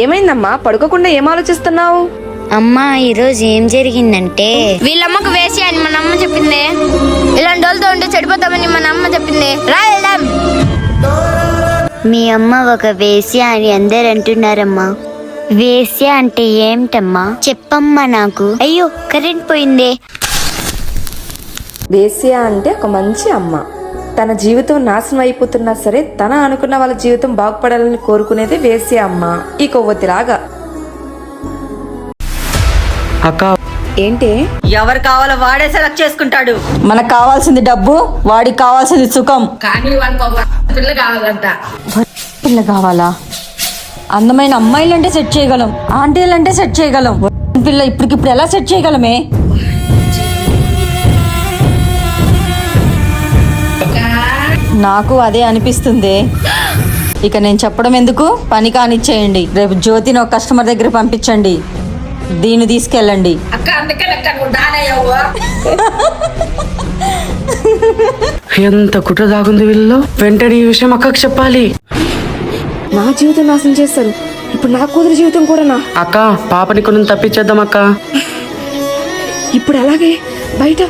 ఏమైందమ్మా? పడుకోకుండా ఏం ఆలోచిస్తున్నావు? అమ్మా ఈరోజు ఏం జరిగిందంటే వీళ్ళమ్మకు వేసి అని మన అమ్మ చెప్పింది. ఇలాంటి వాళ్ళతో ఉంటే చెడిపోతామని మన అమ్మ చెప్పింది. రా వెళ్దాం. మీ అమ్మ ఒక వేశ్య అని అందరు అంటున్నారమ్మా. వేశ్య అంటే ఏమిటమ్మా? చెప్పమ్మా నాకు. అయ్యో కరెంట్ పోయిందే. వేశ్య అంటే ఒక మంచి అమ్మ. తన జీవితం నాశనం అయిపోతున్నా సరే తన అనుకున్న వాళ్ళ జీవితం బాగుపడాలని కోరుకునేది వేశ్య అమ్మ. ఈ కొవ్వొత్తిలాగా. అక్క ఏంటి? ఎవరు కావాలో వాడే సెలెక్ట్ చేసుకుంటాడు. మనకు కావాల్సింది డబ్బు, వాడికి కావాల్సింది సుఖం. కానీ పిల్ల కావాలంట. పిల్ల కావాలా? అందమైన అమ్మాయిలు అంటే సెట్ చేయగలం, ఆంటీలు అంటే సెట్ చేయగలం. పిల్ల ఇప్పటికిప్పుడు ఎలా సెట్ చేయగలమే? నాకు అదే అనిపిస్తుంది. ఇక నేను చెప్పడం ఎందుకు, పని కానిచ్చేయండి. రేపు జ్యోతిని ఒక కస్టమర్ దగ్గర పంపించండి, దీన్ని తీసుకెళ్ళండి. అక్క అందుకే నువ్వు దానయ్యావు. ఎంత కుట్ర దాగుంది వీళ్ళు. వెంటనే ఈ విషయం అక్కకి చెప్పాలి. నా జీవితం నాశనం చేస్తారు, ఇప్పుడు నా కూతురు జీవితం కూడానా? అక్క పాపని కొన్ని తప్పించేద్దాం అక్క. ఇప్పుడు అలాగే బయట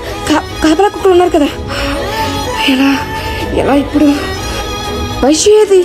కాపలా కుక్కలు ఉన్నారు కదా, ఎలా ఎలా ఇప్పుడు? వైషు ఏది?